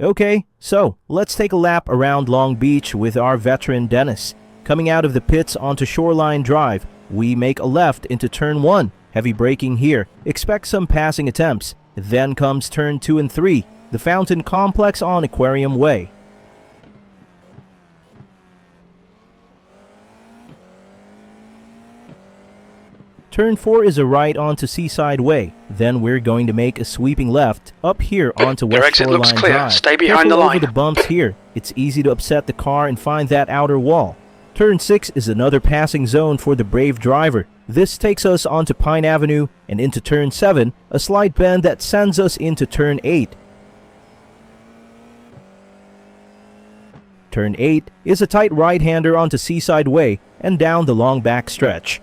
Okay, so let's take a lap around Long Beach with our veteran Dennis. Coming out of the pits onto Shoreline Drive, we make a left into turn 1. Heavy braking here. Expect some passing attempts. Then comes turn 2 and 3, the Fountain Complex on Aquarium Way. Turn 4 is a right onto Seaside Way. Then we're going to make a sweeping left up here onto West Shoreline looks clear. Drive. Stay behind Careful the line. over the bumps here. It's easy to upset the car and find that outer wall. Turn 6 is another passing zone for the brave driver. This takes us onto Pine Avenue and into turn 7, a slight bend that sends us into turn 8. Turn 8 is a tight right-hander onto Seaside Way and down the long back stretch.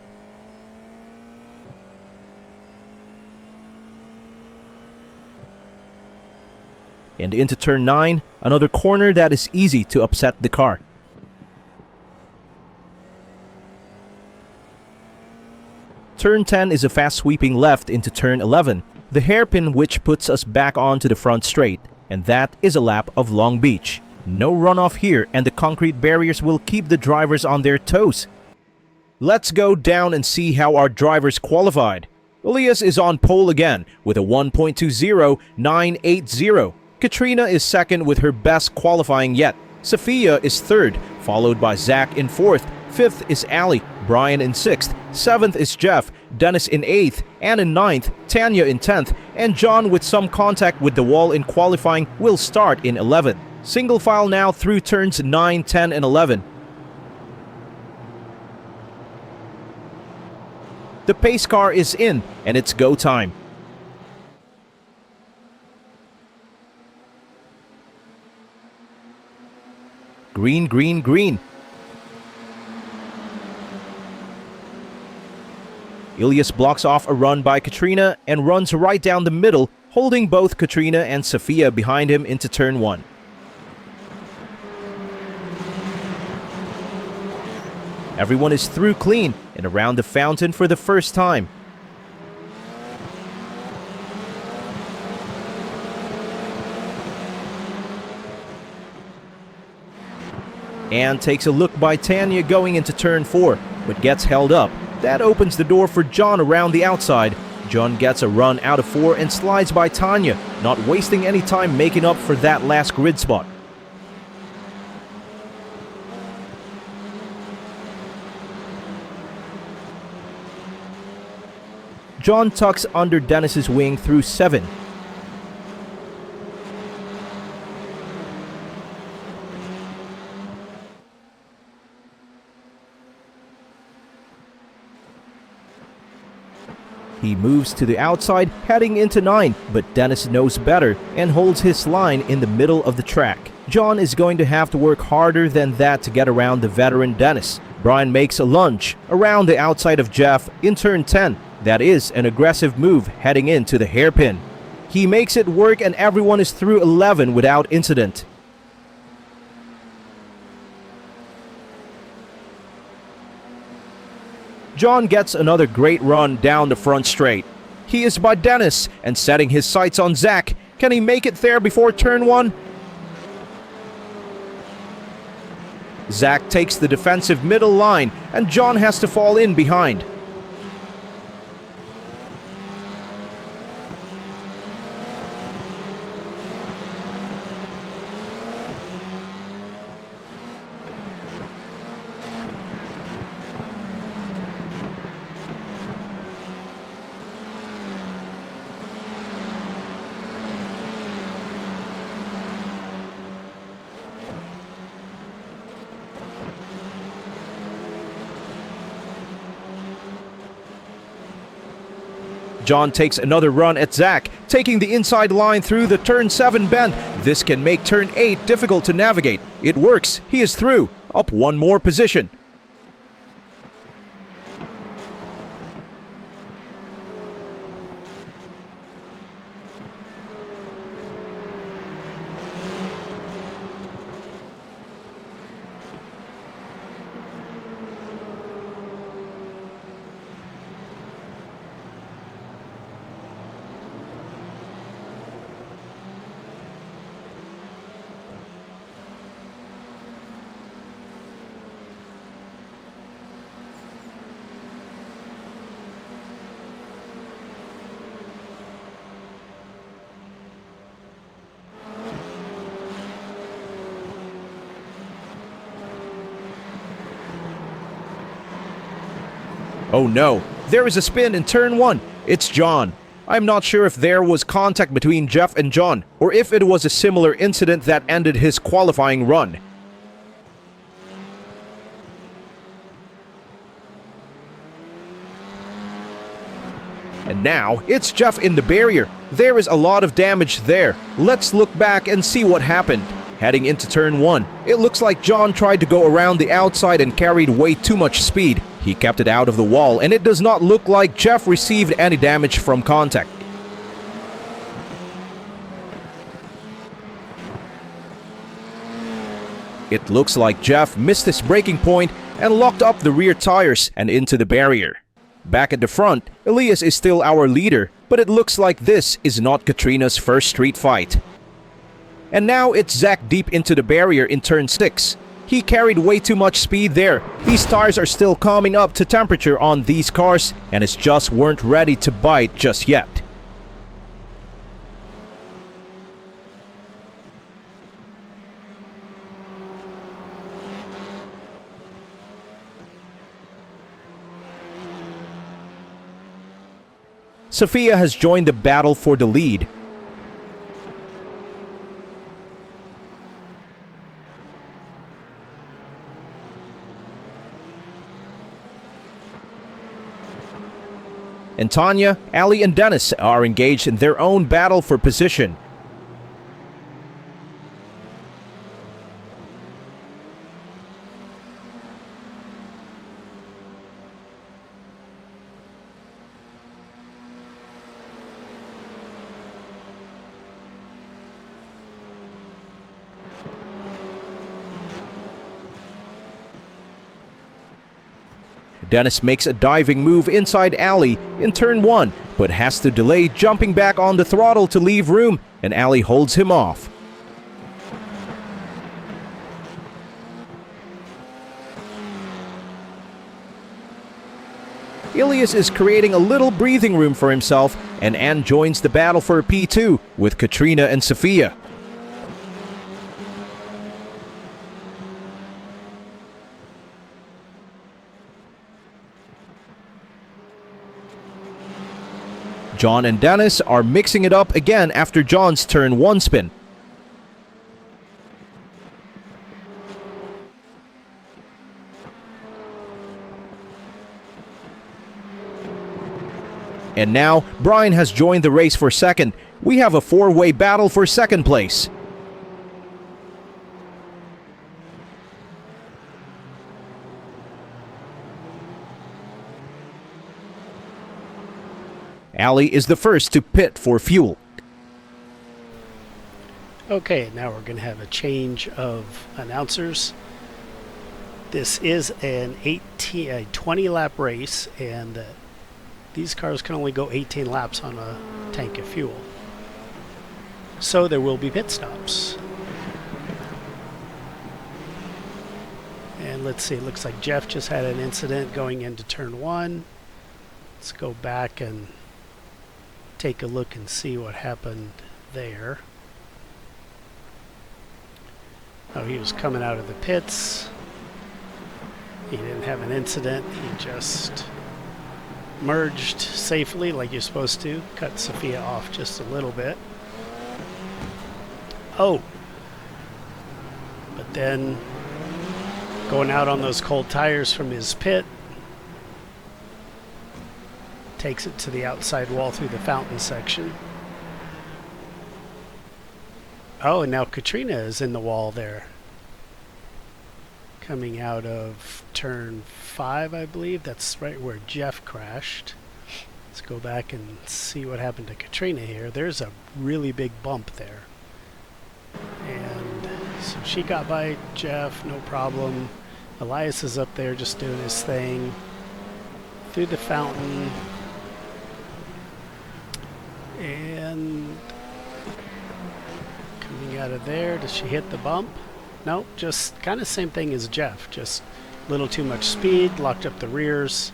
And into turn 9, another corner that is easy to upset the car. Turn 10 is a fast sweeping left into turn 11, the hairpin which puts us back onto the front straight, and that is a lap of Long Beach. No runoff here, and the concrete barriers will keep the drivers on their toes. Let's go down and see how our drivers qualified. Elias is on pole again with a 1.20980. Katrina is second with her best qualifying yet. Sophia is third, followed by Zach in fourth. Fifth is Ali, Brian in sixth. Seventh is Jeff, Dennis in eighth, and in ninth, Tanya in 10th, and John with some contact with the wall in qualifying will start in 11th. Single file now through turns 9, 10, and 11. The pace car is in, and it's go time. Green, green, green. Ilias blocks off a run by Katrina and runs right down the middle, holding both Katrina and Sophia behind him into turn 1. Everyone is through clean and around the fountain for the first time. And takes a look by Tanya going into turn 4, but gets held up. That opens the door for John around the outside. John gets a run out of 4 and slides by Tanya, not wasting any time making up for that last grid spot. John tucks under Dennis's wing through 7. He moves to the outside, heading into 9, but Dennis knows better and holds his line in the middle of the track. John is going to have to work harder than that to get around the veteran Dennis. Brian makes a lunge around the outside of Jeff in turn 10. That is an aggressive move heading into the hairpin. He makes it work and everyone is through 11 without incident. John gets another great run down the front straight. He is by Dennis and setting his sights on Zach. Can he make it there before turn 1? Zach takes the defensive middle line and John has to fall in behind. John takes another run at Zach, taking the inside line through the turn 7 bend. This can make turn 8 difficult to navigate. It works. He is through. Up one more position. Oh no, there is a spin in turn 1. It's John. I'm not sure if there was contact between Jeff and John, or if it was a similar incident that ended his qualifying run. And now, it's Jeff in the barrier. There is a lot of damage there. Let's look back and see what happened. Heading into turn 1, it looks like John tried to go around the outside and carried way too much speed. He kept it out of the wall, and it does not look like Jeff received any damage from contact. It looks like Jeff missed his braking point and locked up the rear tires and into the barrier. Back at the front, Elias is still our leader, but it looks like this is not Katrina's first street fight. And now it's Zach deep into the barrier in turn 6. He carried way too much speed there. These tires are still coming up to temperature on these cars, and it just weren't ready to bite just yet. Sophia has joined the battle for the lead. And Tanya, Ali, and Dennis are engaged in their own battle for position. Dennis makes a diving move inside Ali in turn 1, but has to delay jumping back on the throttle to leave room, and Ali holds him off. Elias is creating a little breathing room for himself, and Anne joins the battle for P2 with Katrina and Sophia. John and Dennis are mixing it up again after John's turn 1 spin. And now, Brian has joined the race for second. We have a 4-way battle for second place. Ali is the first to pit for fuel. Okay, now we're going to have a change of announcers. This is a 20-lap race, and these cars can only go 18 laps on a tank of fuel. So there will be pit stops. And let's see, it looks like Jeff just had an incident going into turn 1. Let's go back and take a look and see what happened there. Oh, he was coming out of the pits. He didn't have an incident. He just merged safely like you're supposed to. Cut Sophia off just a little bit. Oh! But then going out on those cold tires from his pit, takes it to the outside wall through the fountain section. Oh, and now Katrina is in the wall there. Coming out of turn 5, I believe. That's right where Jeff crashed. Let's go back and see what happened to Katrina here. There's a really big bump there. And so she got by Jeff, no problem. Elias is up there just doing his thing. Through the fountain. And coming out of there, does she hit the bump? Nope, just kind of same thing as Jeff. Just a little too much speed, locked up the rears,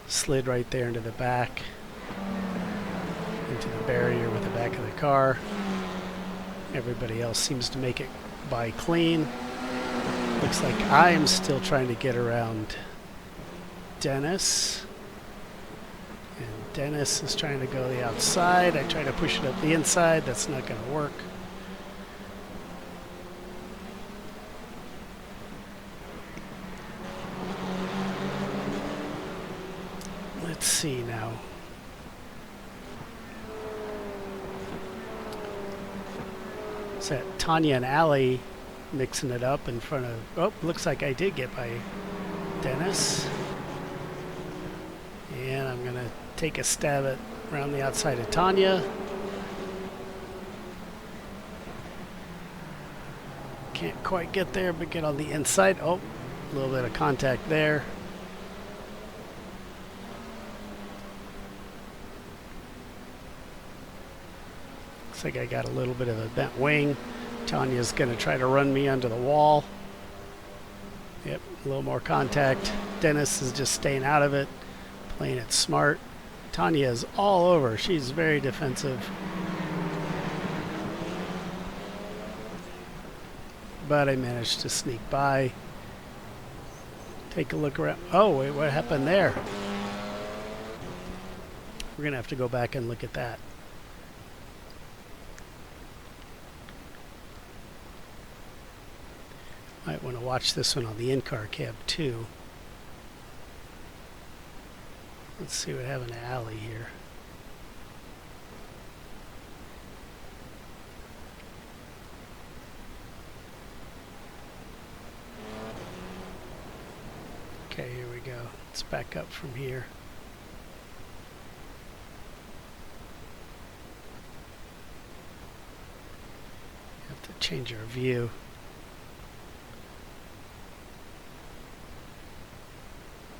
slid right there into the back, into the barrier with the back of the car. Everybody else seems to make it by clean. Looks like I'm still trying to get around Dennis. And Dennis is trying to go the outside. I try to push it up the inside. That's not going to work. Let's see now. Is that Tanya and Allie mixing it up in front of... Oh, looks like I did get by Dennis. And I'm going to take a stab at around the outside of Tanya. Can't quite get there, but get on the inside. Oh, a little bit of contact there. Looks like I got a little bit of a bent wing. Tanya's going to try to run me under the wall. Yep, a little more contact. Dennis is just staying out of it, playing it smart. Tanya is all over. She's very defensive. But I managed to sneak by. Take a look around. Oh, wait, what happened there? We're going to have to go back and look at that. Might want to watch this one on the in-car cab too. Let's see what happened to Allie here. Okay, here we go. Let's back up from here. Have to change our view.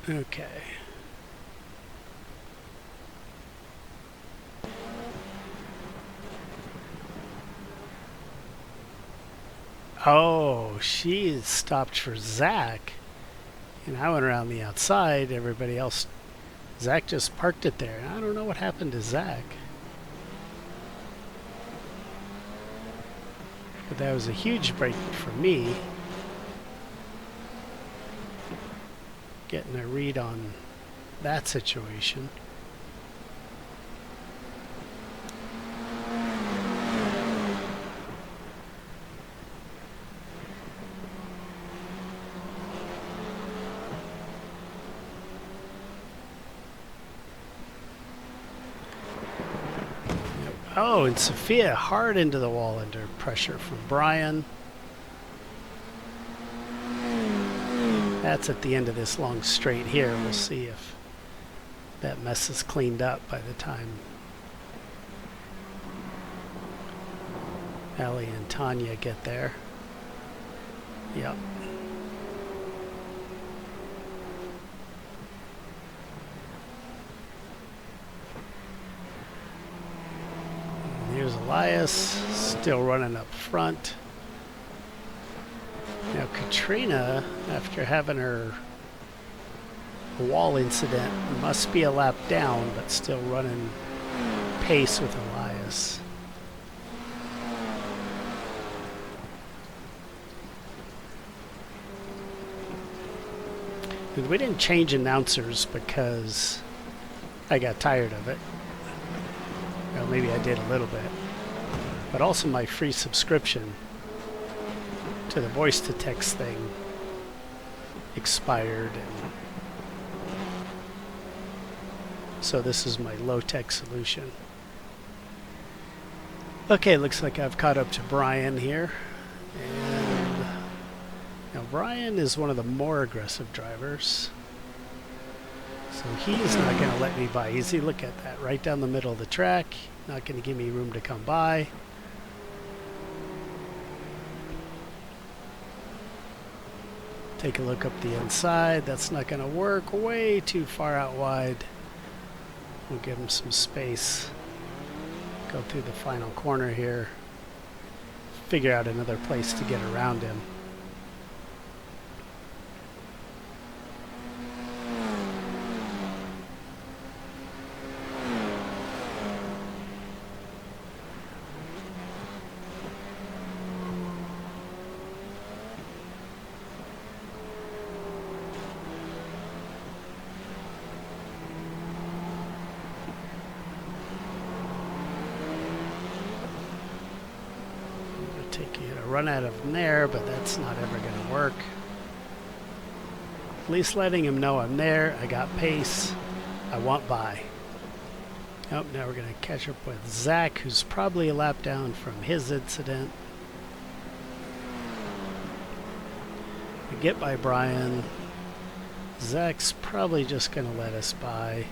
Okay. Oh, she is stopped for Zach. And I went around the outside. Everybody else, Zach just parked it there. I don't know what happened to Zach. But that was a huge break for me. Getting a read on that situation. Oh, and Sophia hard into the wall under pressure from Brian. That's at the end of this long straight here. We'll see if that mess is cleaned up by the time Allie and Tanya get there. Yep. And here's Elias, still running up front. Now Katrina, after having her wall incident, must be a lap down, but still running pace with Elias. And we didn't change announcers because I got tired of it. Well, maybe I did a little bit. But also my free subscription to the voice to text thing expired, and so this is my low-tech solution. Okay, looks like I've caught up to Brian here, and now Brian is one of the more aggressive drivers, so he's not going to let me by easy. Look at that, right down the middle of the track, not going to give me room to come by. Take a look up the inside. That's not going to work. Way too far out wide. We'll give him some space. Go through the final corner here. Figure out another place to get around him. You get a run out of him there, but that's not ever going to work. At least letting him know I'm there. I got pace. I want by. Oh, now we're going to catch up with Zach, who's probably a lap down from his incident. We get by Brian. Zach's probably just going to let us by.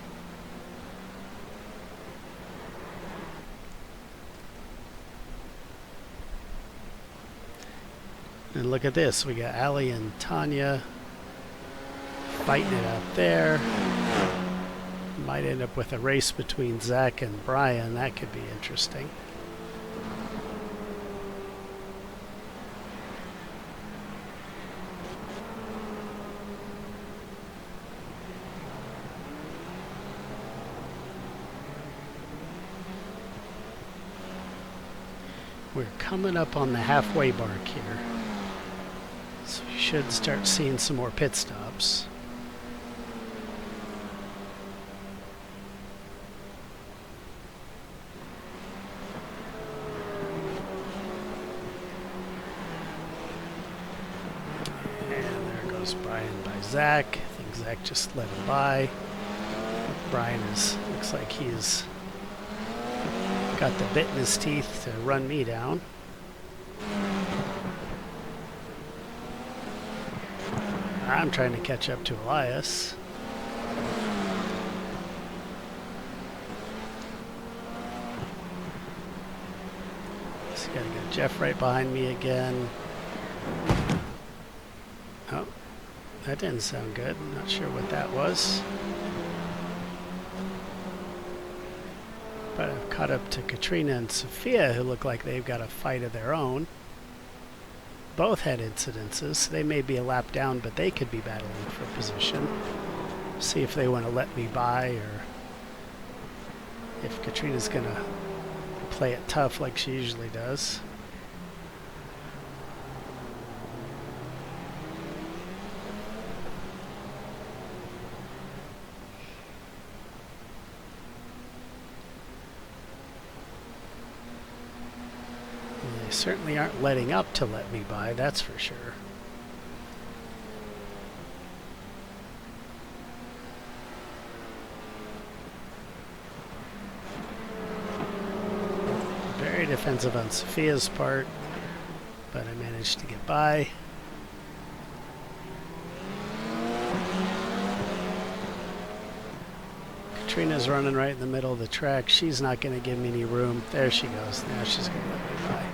And look at this. We got Allie and Tanya fighting it out there. Might end up with a race between Zach and Brian. That could be interesting. We're coming up on the halfway mark here. So we should start seeing some more pit stops. Brian by Zach. I think Zach just let him by. Brian looks like he's got the bit in his teeth to run me down. I'm trying to catch up to Elias. So gotta get Jeff right behind me again. Oh. That didn't sound good. I'm not sure what that was. But I've caught up to Katrina and Sophia, who look like they've got a fight of their own. Both had incidences. They may be a lap down, but they could be battling for position. See if they want to let me by, or if Katrina's going to play it tough like she usually does. Certainly aren't letting up to let me by, that's for sure. Very defensive on Sophia's part, but I managed to get by. Katrina's running right in the middle of the track. She's not going to give me any room. There she goes. Now she's going to let me by.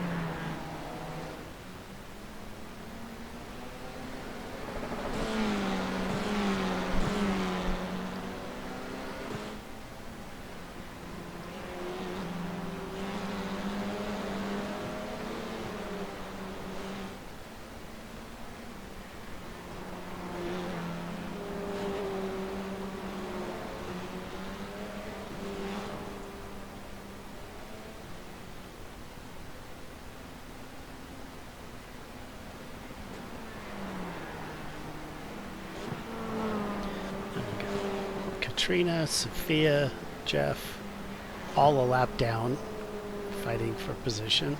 Katrina, Sophia, Jeff, all a lap down, fighting for position.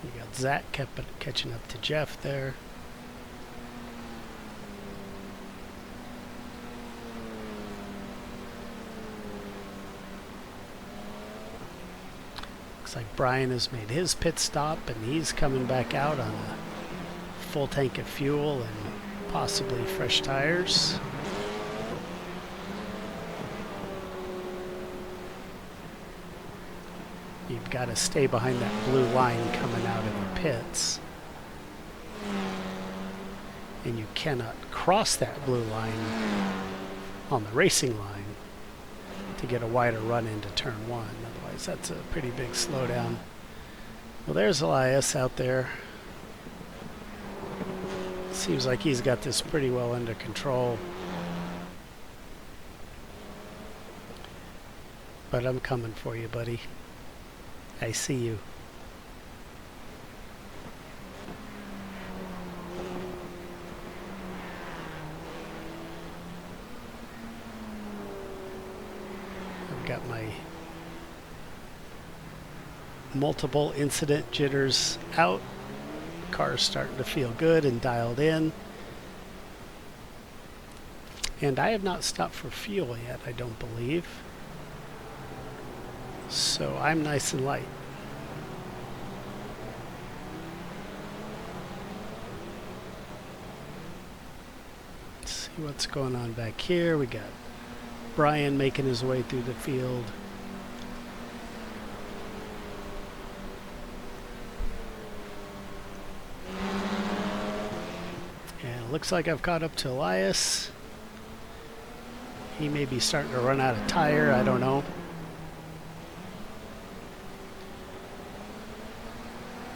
You got Zach catching up to Jeff there. Looks like Brian has made his pit stop, and he's coming back out on a full tank of fuel and possibly fresh tires. You've got to stay behind that blue line coming out of the pits. And you cannot cross that blue line on the racing line to get a wider run into turn one. Otherwise, that's a pretty big slowdown. Well, there's Elias out there. Seems like he's got this pretty well under control. But I'm coming for you, buddy. I see you. got my multiple incident jitters out. Car's starting to feel good and dialed in. And I have not stopped for fuel yet, I don't believe. So I'm nice and light. Let's see what's going on back here. We got Brian making his way through the field. And it looks like I've caught up to Elias. He may be starting to run out of tire, I don't know.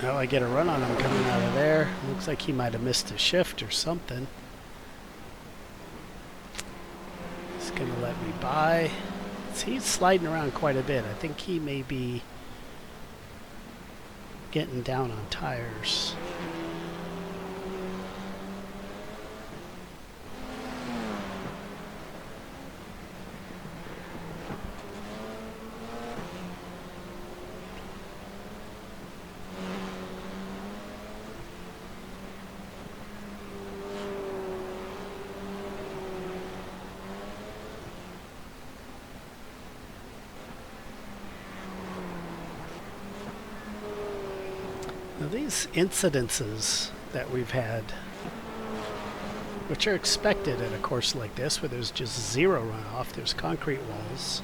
Oh, I get a run on him coming out of there. Looks like he might have missed a shift or something. He's gonna let me by. He's sliding around quite a bit. I think he may be getting down on tires. Now these incidences that we've had, which are expected at a course like this where there's just zero runoff, there's concrete walls.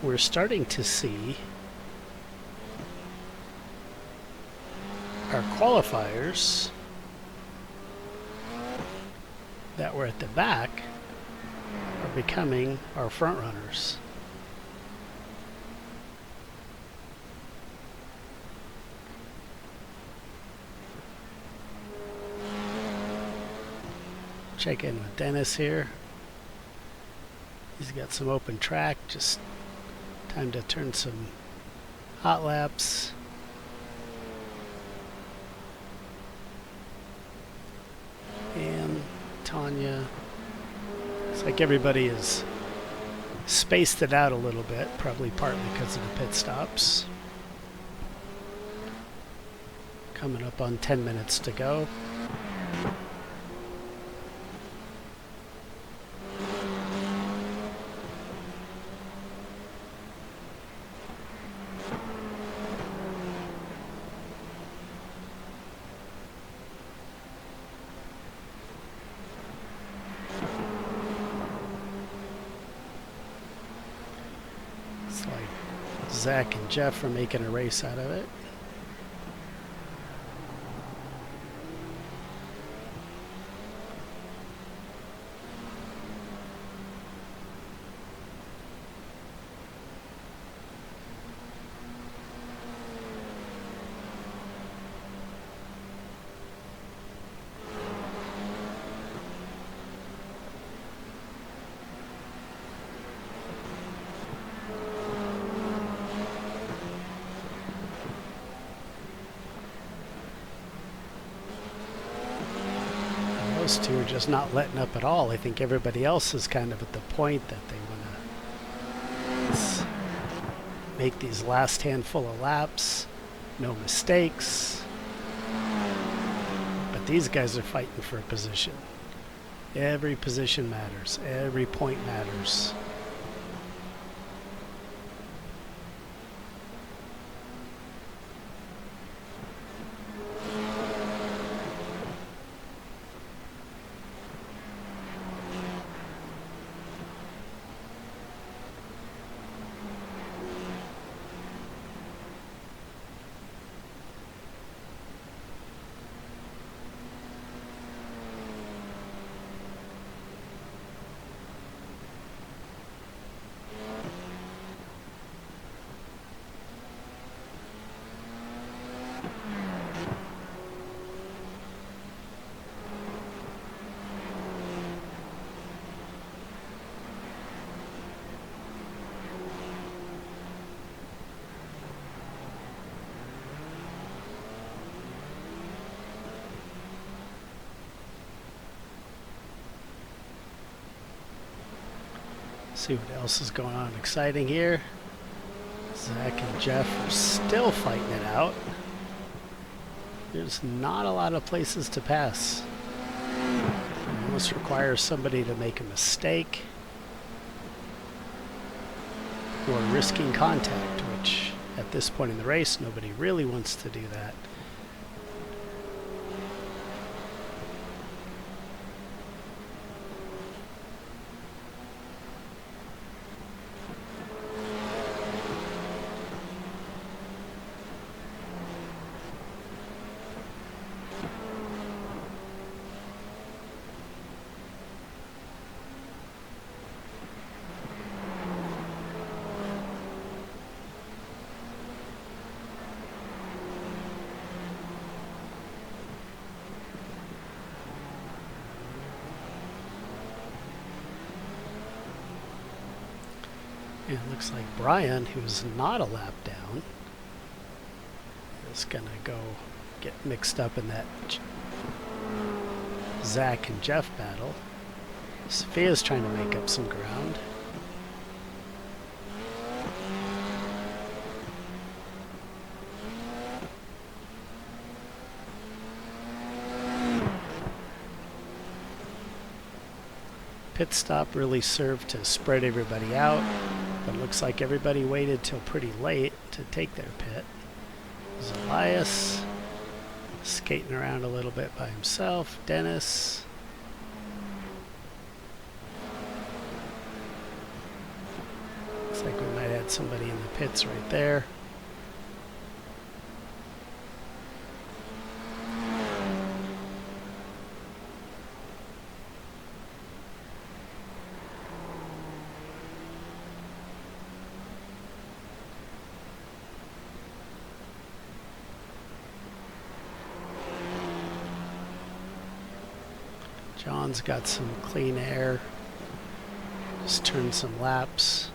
We're starting to see our qualifiers that were at the back are becoming our front runners. Check in with Dennis here. He's got some open track, just time to turn some hot laps. And Tanya. It's like everybody is spaced it out a little bit, probably partly because of the pit stops. Coming up on 10 minutes to go. Zach and Jeff are making a race out of it. Those two are just not letting up at all. I think everybody else is kind of at the point that they want to make these last handful of laps, no mistakes. But these guys are fighting for a position. Every position matters. Every point matters. See what else is going on exciting here. Zach and Jeff are still fighting it out. There's not a lot of places to pass. It almost requires somebody to make a mistake or risking contact, which at this point in the race, nobody really wants to do that. It looks like Brian, who's not a lap down, is going to go get mixed up in that Zach and Jeff battle. Sophia's trying to make up some ground. Pit stop really served to spread everybody out. But it looks like everybody waited till pretty late to take their pit. There's Elias skating around a little bit by himself. Dennis. Looks like we might have somebody in the pits right there. John's got some clean air. Just turned some laps.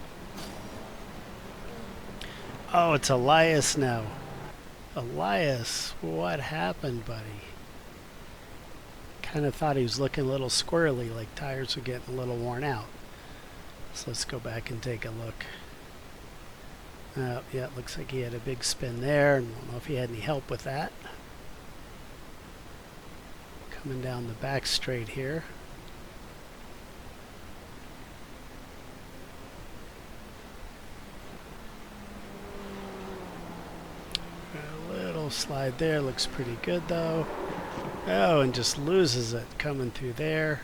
Oh, it's Elias now. Elias, what happened, buddy? Kind of thought he was looking a little squirrely, like tires were getting a little worn out. So let's go back and take a look. Yeah, it looks like he had a big spin there. I don't know if he had any help with that. Coming down the back straight here. A little slide there, looks pretty good though. Oh, and just loses it coming through there.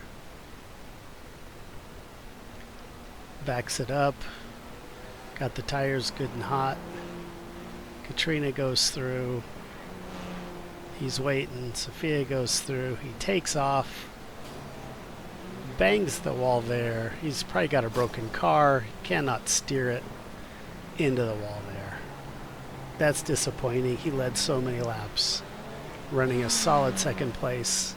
Backs it up. Got the tires good and hot. Katrina goes through. He's waiting. Sophia goes through. He takes off. Bangs the wall there. He's probably got a broken car. He cannot steer it into the wall there. That's disappointing. He led so many laps, running a solid second place.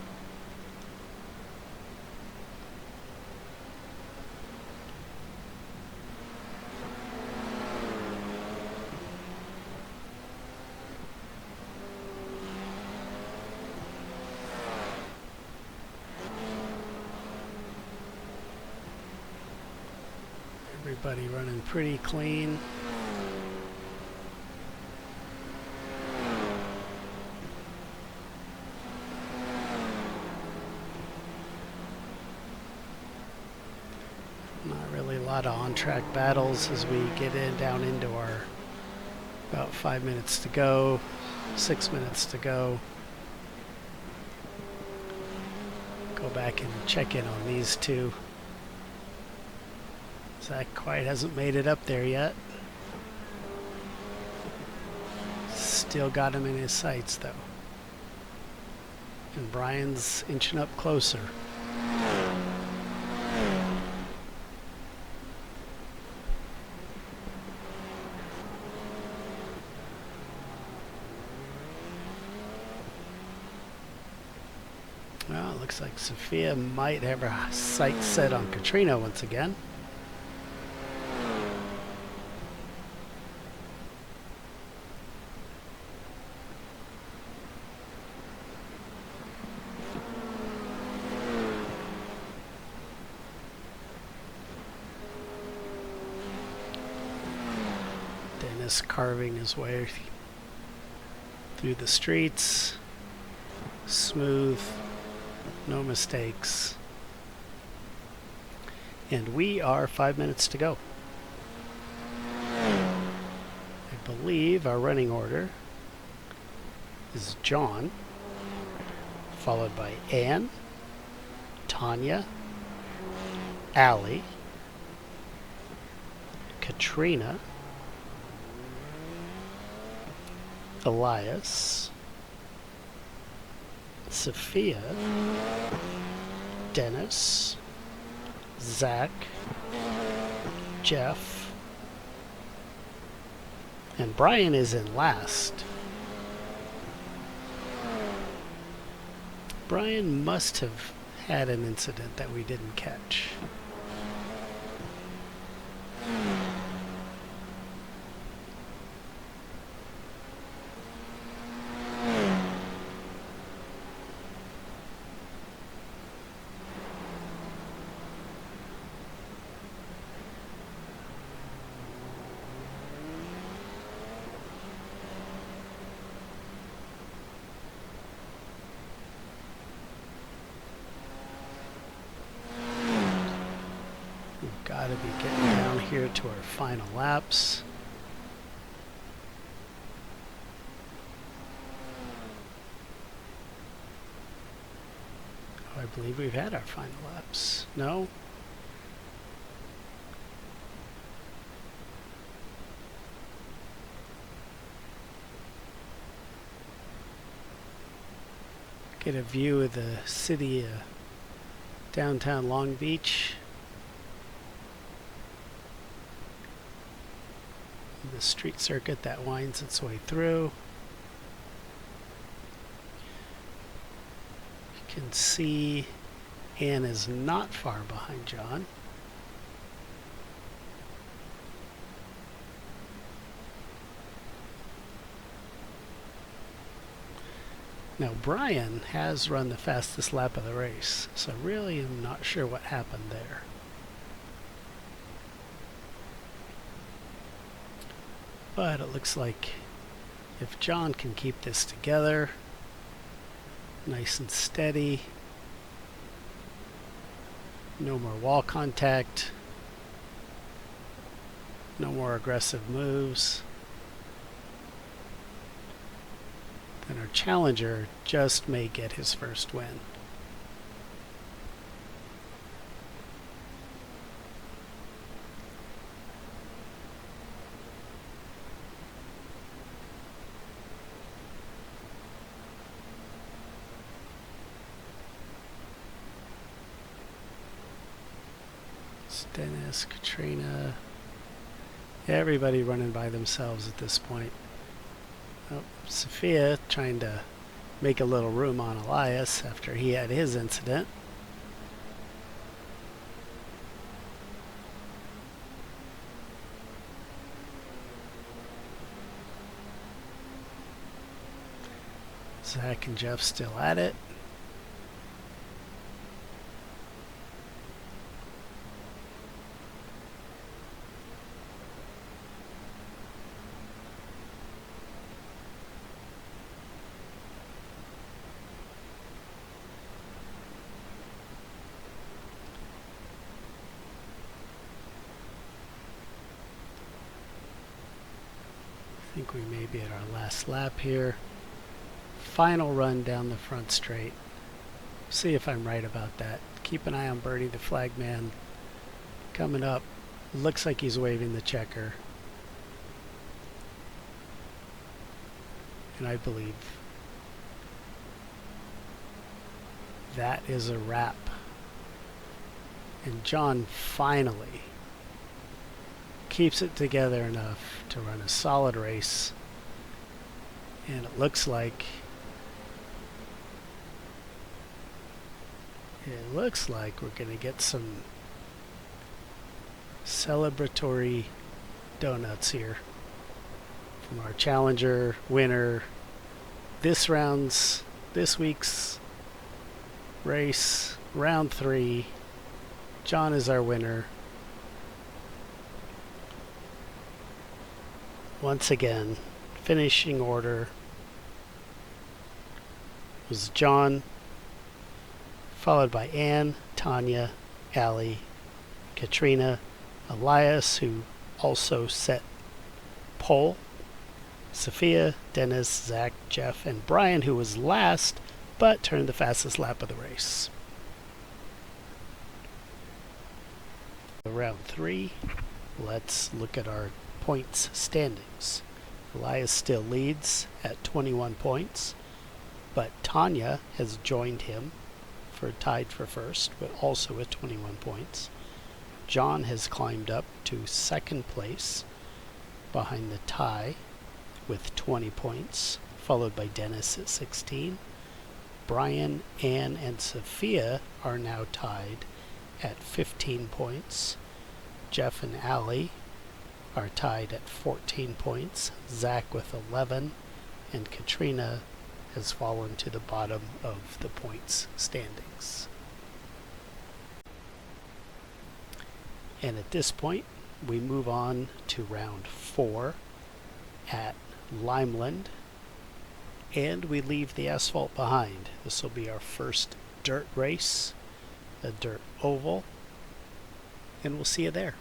Everybody running pretty clean. Not really a lot of on-track battles as we get down into our about 5 minutes to go, 6 minutes to go. Go back and check in on these two. Zach quite hasn't made it up there yet. Still got him in his sights though. And Brian's inching up closer. Well, it looks like Sophia might have her sights set on Katrina once again. Dennis carving his way through the streets. Smooth, no mistakes. And we are 5 minutes to go. I believe our running order is John, followed by Anne, Tanya, Allie, Katrina, Elias, Sophia, Dennis, Zach, Jeff, and Brian is in last. Brian must have had an incident that we didn't catch. Gotta be getting down here to our final laps. Oh, I believe we've had our final laps. No? Get a view of the city, downtown Long Beach. The street circuit that winds its way through. You can see Anne is not far behind John. Now Brian has run the fastest lap of the race, so really I'm not sure what happened there. But it looks like if John can keep this together, nice and steady, no more wall contact, no more aggressive moves, then our challenger just may get his first win. Dennis, Katrina, everybody running by themselves at this point. Oh, Sophia trying to make a little room on Elias after he had his incident. Zach and Jeff still at it. I think we may be at our last lap here. Final run down the front straight. See if I'm right about that. Keep an eye on Bernie the flagman coming up. Looks like he's waving the checker. And I believe that is a wrap. And John finally keeps it together enough to run a solid race, and it looks like we're gonna get some celebratory donuts here from our challenger winner this week's race, round 3. John is our winner. once again, finishing order was John, followed by Ann, Tanya, Allie, Katrina, Elias, who also set pole, Sophia, Dennis, Zach, Jeff, and Brian, who was last but turned the fastest lap of the race. Round 3, let's look at our points standings. Elias still leads at 21 points, but Tanya has joined him tied for first, but also with 21 points. John has climbed up to second place behind the tie with 20 points, followed by Dennis at 16. Brian, Ann, and Sophia are now tied at 15 points. Jeff and Allie are tied at 14 points. Zach with 11, and Katrina has fallen to the bottom of the points standings. And at this point, we move on to round 4 at Limeland, and we leave the asphalt behind. This will be our first dirt race, a dirt oval, and we'll see you there.